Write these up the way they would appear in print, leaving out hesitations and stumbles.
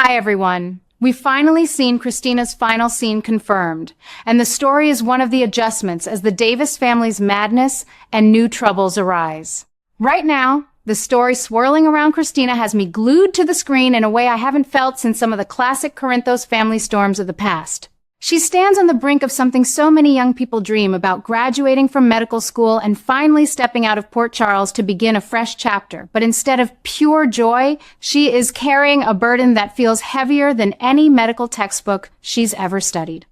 Hi everyone. We've finally seen Kristina's final scene confirmed, and the story is one of the adjustments as the Davis family's madness and new troubles arise. Right now, the story swirling around Kristina has me glued to the screen in a way I haven't felt since some of the classic Corinthos family storms of the past. She stands on the brink of something so many young people dream about: graduating from medical school and finally stepping out of Port Charles to begin a fresh chapter. But instead of pure joy, she is carrying a burden that feels heavier than any medical textbook she's ever studied.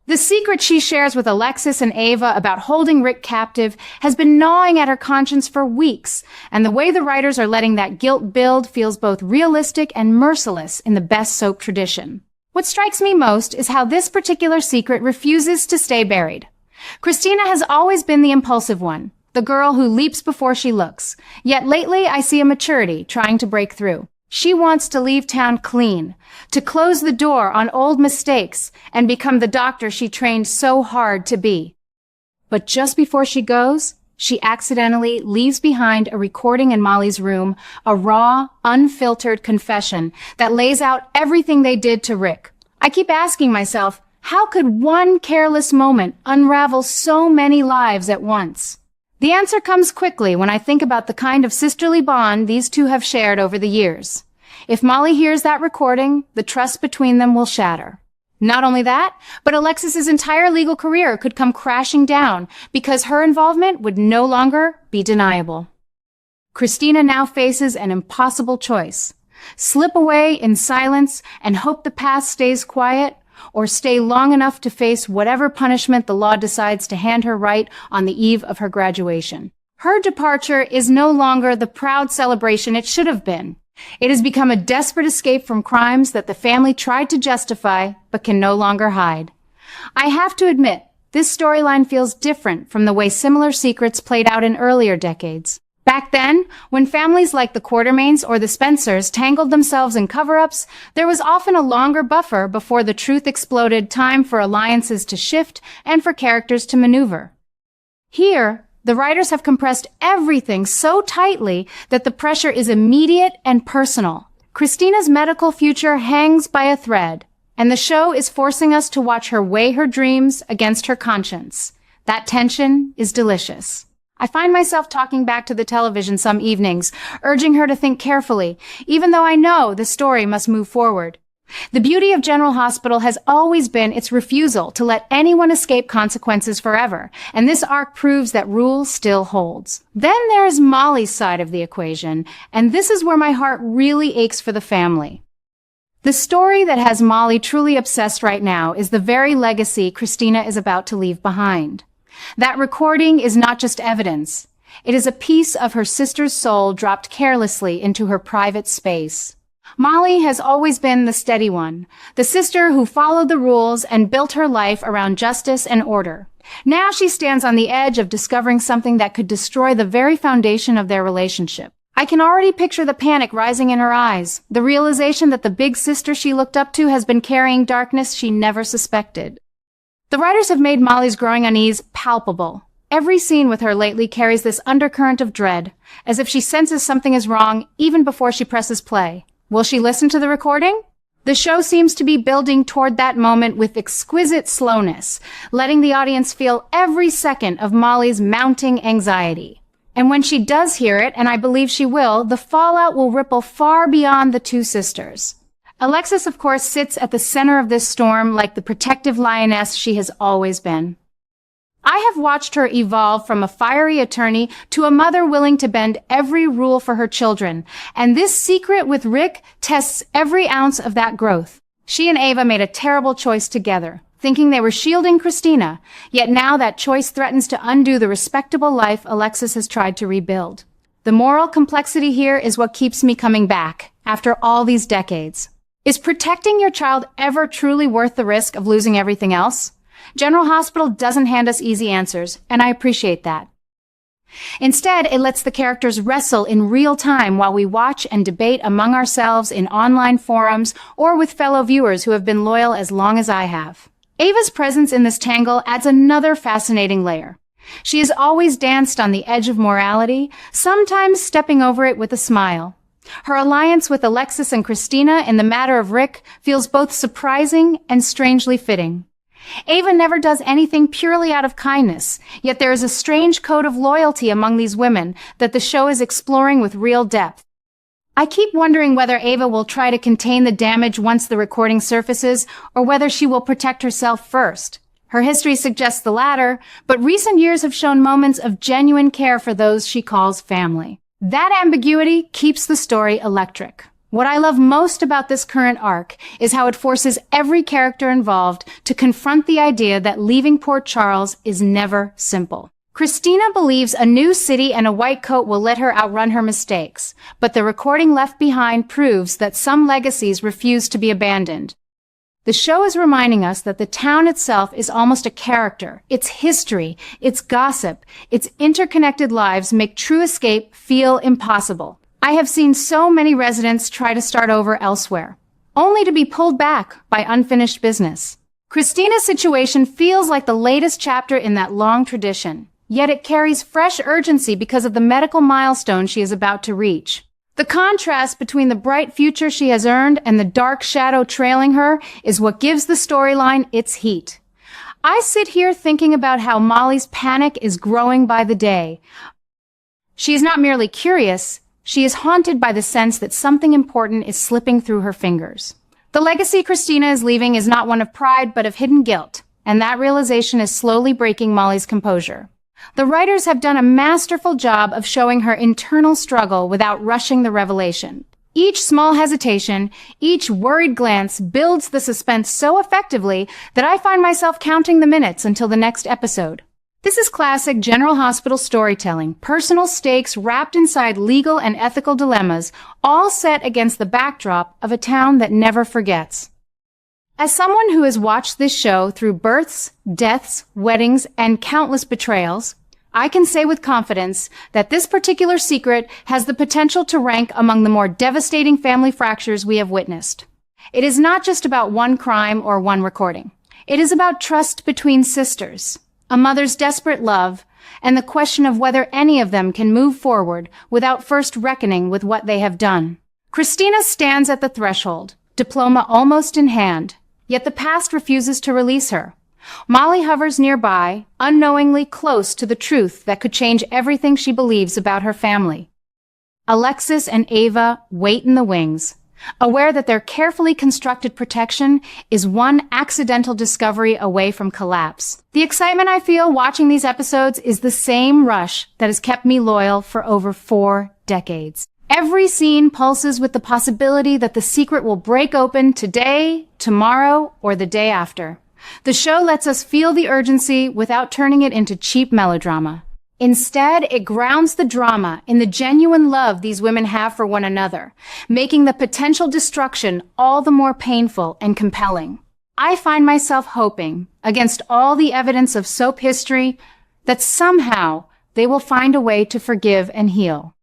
The secret she shares with Alexis and Ava about holding Rick captive has been gnawing at her conscience for weeks, and the way the writers are letting that guilt build feels both realistic and merciless in the best soap tradition. What strikes me most is how this particular secret refuses to stay buried. Kristina has always been the impulsive one, the girl who leaps before she looks. Yet lately I see a maturity trying to break through. She wants to leave town clean, to close the door on old mistakes and become the doctor she trained so hard to be. But just before she goes, she accidentally leaves behind a recording in Molly's room, a raw, unfiltered confession that lays out everything they did to Rick. I keep asking myself, how could one careless moment unravel so many lives at once? The answer comes quickly when I think about the kind of sisterly bond these two have shared over the years. If Molly hears that recording, the trust between them will shatter. Not only that, but Alexis's entire legal career could come crashing down because her involvement would no longer be deniable. Kristina now faces an impossible choice: slip away in silence and hope the past stays quiet, or stay long enough to face whatever punishment the law decides to hand her right on the eve of her graduation. Her departure is no longer the proud celebration it should have been. It has become a desperate escape from crimes that the family tried to justify but can no longer hide. I have to admit, this storyline feels different from the way similar secrets played out in earlier decades. Back then, when families like the Quartermains or the Spencers tangled themselves in cover-ups, there was often a longer buffer before the truth exploded, time for alliances to shift and for characters to maneuver. Here, the writers have compressed everything so tightly that the pressure is immediate and personal. Kristina's medical future hangs by a thread, and the show is forcing us to watch her weigh her dreams against her conscience. That tension is delicious. I find myself talking back to the television some evenings, urging her to think carefully, even though I know the story must move forward. The beauty of General Hospital has always been its refusal to let anyone escape consequences forever, and this arc proves that rule still holds. Then there is Molly's side of the equation, and this is where my heart really aches for the family. The story that has Molly truly obsessed right now is the very legacy Kristina is about to leave behind. That recording is not just evidence. It is a piece of her sister's soul dropped carelessly into her private space. Molly has always been the steady one, the sister who followed the rules and built her life around justice and order. Now she stands on the edge of discovering something that could destroy the very foundation of their relationship. I can already picture the panic rising in her eyes, the realization that the big sister she looked up to has been carrying darkness she never suspected. The writers have made Molly's growing unease palpable. Every scene with her lately carries this undercurrent of dread, as if she senses something is wrong even before she presses play. Will she listen to the recording? The show seems to be building toward that moment with exquisite slowness, letting the audience feel every second of Molly's mounting anxiety. And when she does hear it, and I believe she will, the fallout will ripple far beyond the two sisters. Alexis, of course, sits at the center of this storm like the protective lioness she has always been. I have watched her evolve from a fiery attorney to a mother willing to bend every rule for her children, and this secret with Rick tests every ounce of that growth. She and Ava made a terrible choice together, thinking they were shielding Kristina, yet now that choice threatens to undo the respectable life Alexis has tried to rebuild. The moral complexity here is what keeps me coming back, after all these decades. Is protecting your child ever truly worth the risk of losing everything else? General Hospital doesn't hand us easy answers, and I appreciate that. Instead, it lets the characters wrestle in real time while we watch and debate among ourselves in online forums or with fellow viewers who have been loyal as long as I have. Ava's presence in this tangle adds another fascinating layer. She has always danced on the edge of morality, sometimes stepping over it with a smile. Her alliance with Alexis and Kristina in the matter of Rick feels both surprising and strangely fitting. Ava never does anything purely out of kindness, yet there is a strange code of loyalty among these women that the show is exploring with real depth. I keep wondering whether Ava will try to contain the damage once the recording surfaces, or whether she will protect herself first. Her history suggests the latter, but recent years have shown moments of genuine care for those she calls family. That ambiguity keeps the story electric. What I love most about this current arc is how it forces every character involved to confront the idea that leaving Port Charles is never simple. Kristina believes a new city and a white coat will let her outrun her mistakes, but the recording left behind proves that some legacies refuse to be abandoned. The show is reminding us that the town itself is almost a character. Its history, its gossip, its interconnected lives make true escape feel impossible. I have seen so many residents try to start over elsewhere, only to be pulled back by unfinished business. Kristina's situation feels like the latest chapter in that long tradition, yet it carries fresh urgency because of the medical milestone she is about to reach. The contrast between the bright future she has earned and the dark shadow trailing her is what gives the storyline its heat. I sit here thinking about how Molly's panic is growing by the day. She is not merely curious, she is haunted by the sense that something important is slipping through her fingers. The legacy Kristina is leaving is not one of pride but of hidden guilt, and that realization is slowly breaking Molly's composure. The writers have done a masterful job of showing her internal struggle without rushing the revelation. Each small hesitation, each worried glance builds the suspense so effectively that I find myself counting the minutes until the next episode. This is classic General Hospital storytelling, personal stakes wrapped inside legal and ethical dilemmas, all set against the backdrop of a town that never forgets. As someone who has watched this show through births, deaths, weddings, and countless betrayals, I can say with confidence that this particular secret has the potential to rank among the more devastating family fractures we have witnessed. It is not just about one crime or one recording. It is about trust between sisters, a mother's desperate love, and the question of whether any of them can move forward without first reckoning with what they have done. Kristina stands at the threshold, diploma almost in hand, yet the past refuses to release her. Molly hovers nearby, unknowingly close to the truth that could change everything she believes about her family. Alexis and Ava wait in the wings, aware that their carefully constructed protection is one accidental discovery away from collapse. The excitement I feel watching these episodes is the same rush that has kept me loyal for over 4 decades. Every scene pulses with the possibility that the secret will break open today, tomorrow, or the day after. The show lets us feel the urgency without turning it into cheap melodrama. Instead, it grounds the drama in the genuine love these women have for one another, making the potential destruction all the more painful and compelling. I find myself hoping, against all the evidence of soap history, that somehow they will find a way to forgive and heal.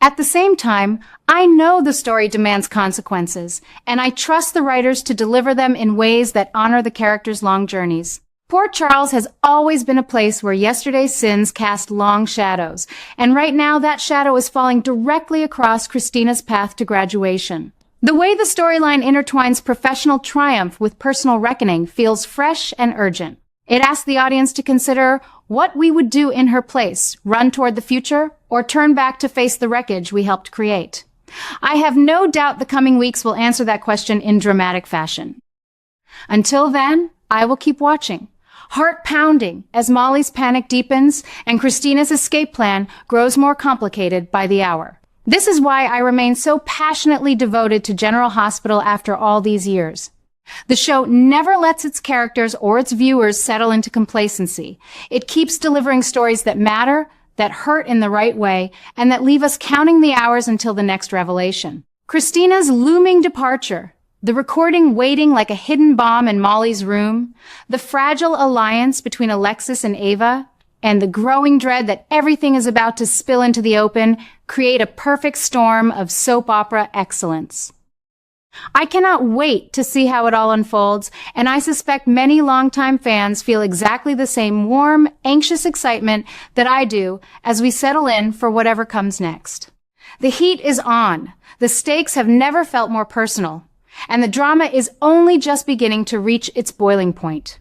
At the same time, I know the story demands consequences, and I trust the writers to deliver them in ways that honor the characters' long journeys. Port Charles has always been a place where yesterday's sins cast long shadows, and right now that shadow is falling directly across Kristina's path to graduation. The way the storyline intertwines professional triumph with personal reckoning feels fresh and urgent. It asks the audience to consider what we would do in her place, run toward the future, or turn back to face the wreckage we helped create. I have no doubt the coming weeks will answer that question in dramatic fashion. Until then, I will keep watching, heart pounding as Molly's panic deepens and Kristina's escape plan grows more complicated by the hour. This is why I remain so passionately devoted to General Hospital after all these years. The show never lets its characters or its viewers settle into complacency. It keeps delivering stories that matter, that hurt in the right way, and that leave us counting the hours until the next revelation. Kristina's looming departure, the recording waiting like a hidden bomb in Molly's room, the fragile alliance between Alexis and Ava, and the growing dread that everything is about to spill into the open create a perfect storm of soap opera excellence. I cannot wait to see how it all unfolds, and I suspect many longtime fans feel exactly the same warm, anxious excitement that I do as we settle in for whatever comes next. The heat is on. The stakes have never felt more personal. And the drama is only just beginning to reach its boiling point.